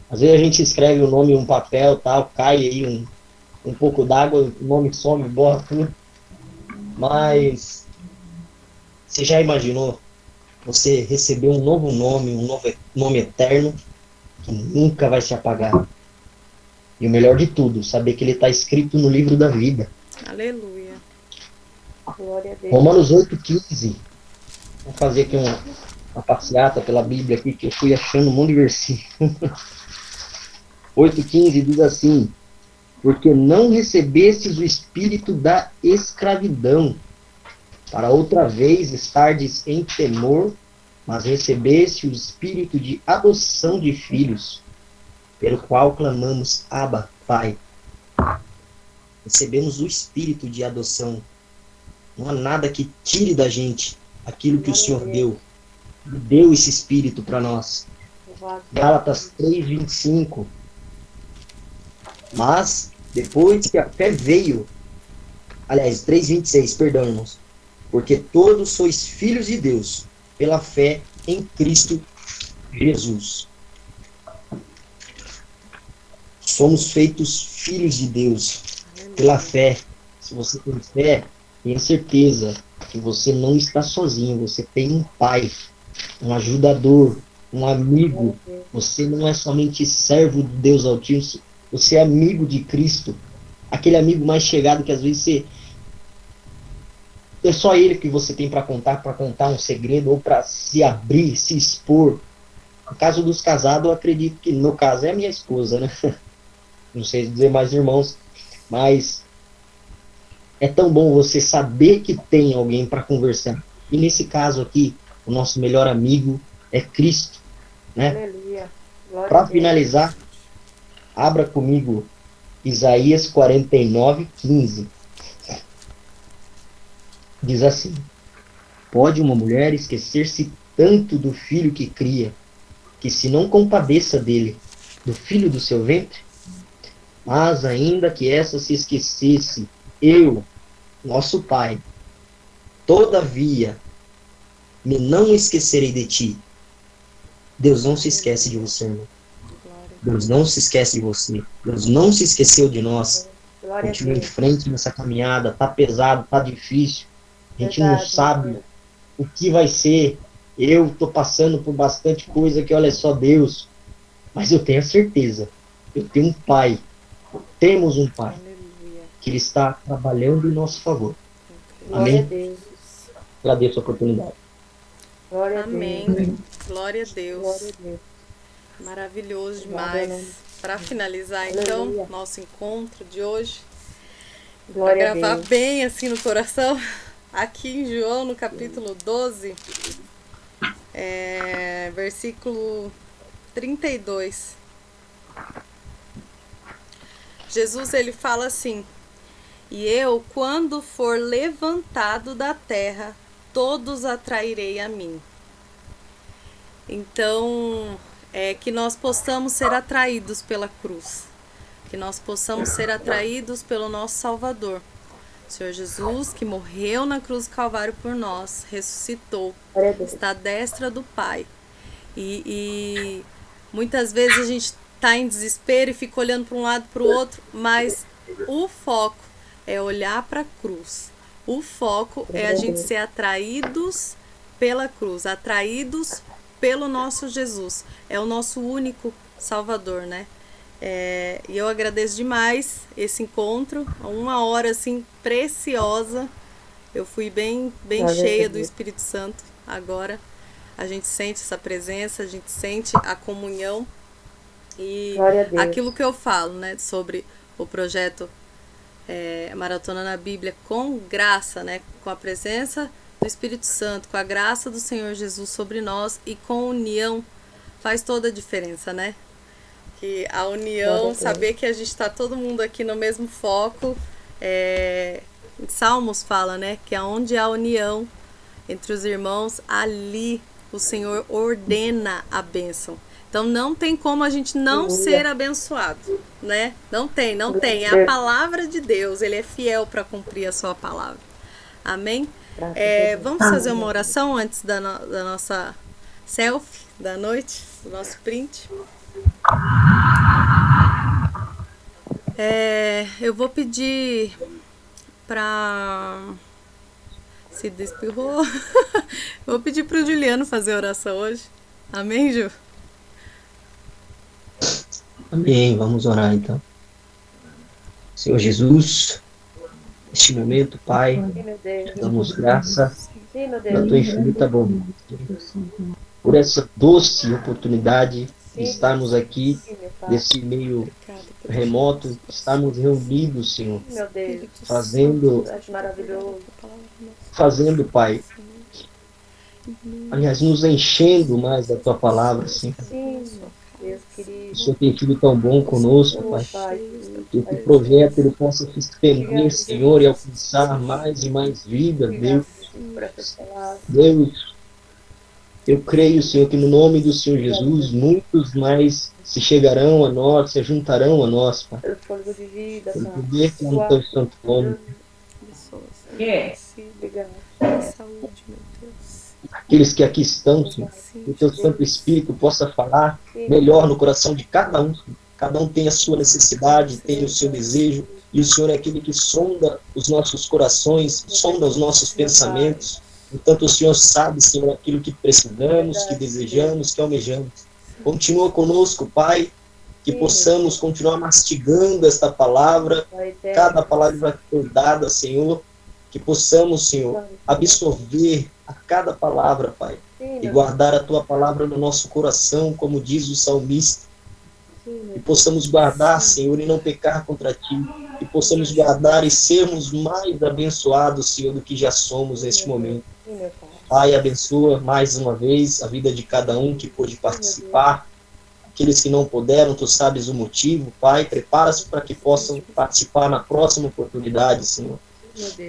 Às vezes a gente escreve o nome em um papel, tal, cai aí um pouco d'água, o nome some, borra tudo. Mas você já imaginou você receber um novo nome eterno, que nunca vai se apagar? E o melhor de tudo, saber que ele está escrito no livro da vida. Aleluia. Glória a Deus. Romanos 8:15. Vou fazer aqui uma passeata pela Bíblia aqui, que eu fui achando um monte de versículo. 8:15 diz assim: porque não recebestes o espírito da escravidão, para outra vez estardes em temor, mas recebeste o espírito de adoção de filhos, pelo qual clamamos, Abba, Pai. Recebemos o espírito de adoção. Não há nada que tire da gente aquilo que o Senhor deu. Ele deu esse espírito para nós. Gálatas 3:25. Mas, depois que a fé veio, aliás, 3:26, perdão, irmãos, porque todos sois filhos de Deus, pela fé em Cristo Jesus. Somos feitos filhos de Deus, pela fé. Se você tem fé, tenha certeza que você não está sozinho, você tem um pai, um ajudador, um amigo. Você não é somente servo de Deus Altíssimo, você é amigo de Cristo, aquele amigo mais chegado que às vezes é só ele que você tem para contar um segredo ou para se abrir, se expor. No caso dos casados, eu acredito que no caso é a minha esposa, né? Não sei dizer mais irmãos, mas é tão bom você saber que tem alguém para conversar. E nesse caso aqui, o nosso melhor amigo é Cristo, né? Aleluia. Para finalizar, abra comigo Isaías 49:15. Diz assim: pode uma mulher esquecer-se tanto do filho que cria, que se não compadeça dele, do filho do seu ventre? Mas ainda que essa se esquecesse, eu, nosso Pai, todavia, me não esquecerei de ti. Deus não se esquece de você, irmão. Deus não se esquece de você. Deus não se esqueceu de nós. Continua em frente nessa caminhada. Tá pesado, tá difícil. A gente não sabe o que vai ser. Eu tô passando por bastante coisa que, olha só, Deus. Mas eu tenho a certeza. Eu tenho um Pai. Temos um Pai. Que Ele está trabalhando em nosso favor. Glória a Amém? Deus. Agradeço a oportunidade. Glória a Amém. Deus. Glória a Deus. Glória a Deus. Maravilhoso Glória a demais. Deus. Para finalizar, Aleluia. então, nosso encontro de hoje, para Glória a gravar Deus. bem assim no coração, aqui em João, no capítulo 12, versículo 32. Jesus, ele fala assim: e eu, quando for levantado da terra, todos atrairei a mim. Então, que nós possamos ser atraídos pela cruz, que nós possamos ser atraídos pelo nosso Salvador, o Senhor Jesus, que morreu na cruz do Calvário por nós, ressuscitou, Glória a Deus. está à destra do Pai. E muitas vezes a gente está em desespero e fica olhando para um lado para o outro, mas o foco é olhar para a cruz. O foco é a gente ser atraídos pela cruz, atraídos pelo nosso Jesus. É o nosso único Salvador, né? E eu agradeço demais esse encontro, uma hora assim preciosa. Eu fui bem cheia do Espírito Santo agora. a gente sente essa presença, a gente sente a comunhão. E Glória a Deus. aquilo que eu falo, né, sobre o projeto Maratona na Bíblia, com graça, né, com a presença do Espírito Santo, com a graça do Senhor Jesus sobre nós e com união, faz toda a diferença, né? Que a união, saber que a gente está todo mundo aqui no mesmo foco. Salmos fala, né, que aonde há união entre os irmãos, ali o Senhor ordena a bênção. Então não tem como a gente não ser abençoado, né? Não tem. É a palavra de Deus, Ele é fiel para cumprir a sua palavra. Amém? Vamos fazer uma oração antes da nossa selfie da noite, do nosso print. Eu vou pedir para... Se despirrou. Vou pedir para o Juliano fazer a oração hoje. Amém, Ju? Amém, vamos orar então. Senhor Jesus, neste momento, Pai, te damos graça pela tua infinita bondade, por essa doce oportunidade de estarmos aqui, nesse meio remoto, estarmos reunidos, Senhor, fazendo, Pai, aliás, nos enchendo mais da tua palavra, Senhor. O Senhor tem sido tão bom conosco, Pai, que o projeto ele possa se estender, Senhor, e alcançar mais e mais vidas, Deus. Deus, eu creio, Senhor, que no nome do Senhor Jesus, muitos mais se chegarão a nós, se juntarão a nós, Pai. Pelo poder que é no teu santo nome. Saúde, meu Deus. Aqueles que aqui estão, Senhor, que o teu Santo Espírito possa falar melhor no coração de cada um. Cada um tem a sua necessidade, tem o seu desejo, e o Senhor é aquele que sonda os nossos corações, sonda os nossos pensamentos. Entanto, o Senhor sabe, Senhor, aquilo que precisamos, que desejamos, que almejamos. Continua conosco, Pai, que possamos continuar mastigando esta palavra, cada palavra que foi dada, Senhor, que possamos, Senhor, absorver a cada palavra, Pai, e guardar a Tua palavra no nosso coração, como diz o salmista, e possamos guardar, Senhor, e não pecar contra Ti, e possamos guardar e sermos mais abençoados, Senhor, do que já somos neste momento. Pai, abençoa mais uma vez a vida de cada um que pôde participar, aqueles que não puderam, Tu sabes o motivo, Pai, prepara-se para que possam participar na próxima oportunidade, Senhor.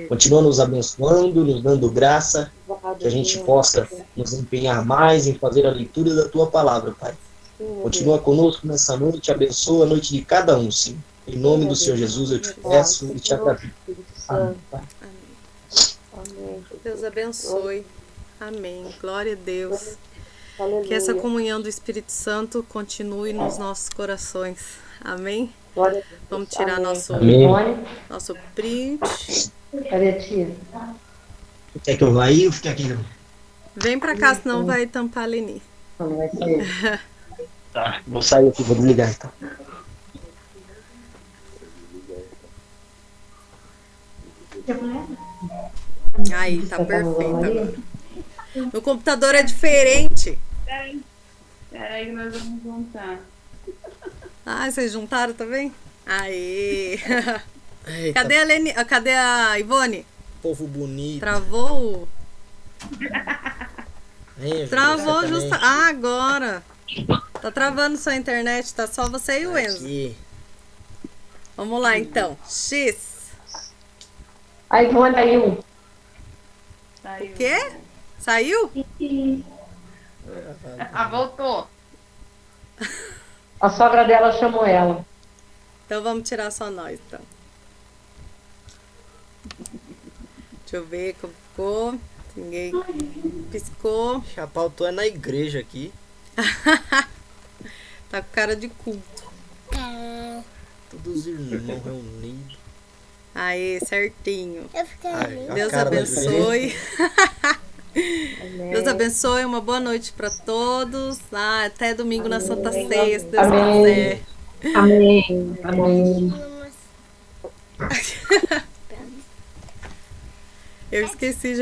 Continua nos abençoando, nos dando graça, que a gente possa nos empenhar mais em fazer a leitura da Tua palavra, Pai. Continua conosco nessa noite, abençoa a noite de cada um, Senhor. Em nome do Senhor Jesus eu te peço e te agradeço. Amém, Pai. Deus abençoe. Amém. Glória a Deus. Que essa comunhão do Espírito Santo continue nos nossos corações. Amém? Vamos tirar nosso print. Cadê a tia? Quer que eu vá aí ou fique aqui? Vem pra cá, senão vai tampar a Leni. Não vai ser. Tá, vou sair aqui, vou desligar então. Aí, tá perfeito agora. Meu computador é diferente. Peraí que nós vamos juntar. Ah, vocês juntaram também? Aê! Cadê a Leni? Cadê a Ivone? Povo bonito. Travou? Hein, Travou justo. Ah, agora. Tá travando sua internet, tá só você e o Enzo. Aqui. Vamos lá então. X. A Ivone saiu. O quê? Saiu? Voltou. A sogra dela chamou ela. Então vamos tirar só nós, então. Deixa eu ver como ficou. Ninguém piscou. Chapau, tu é na igreja aqui. Tá com cara de culto. Todos os irmãos reunidos. Aê, certinho. Ai, a Deus cara da abençoe. Deus abençoe, uma boa noite para todos. Até domingo na Santa Ceia, se Deus quiser. Amém. Amém. Eu esqueci.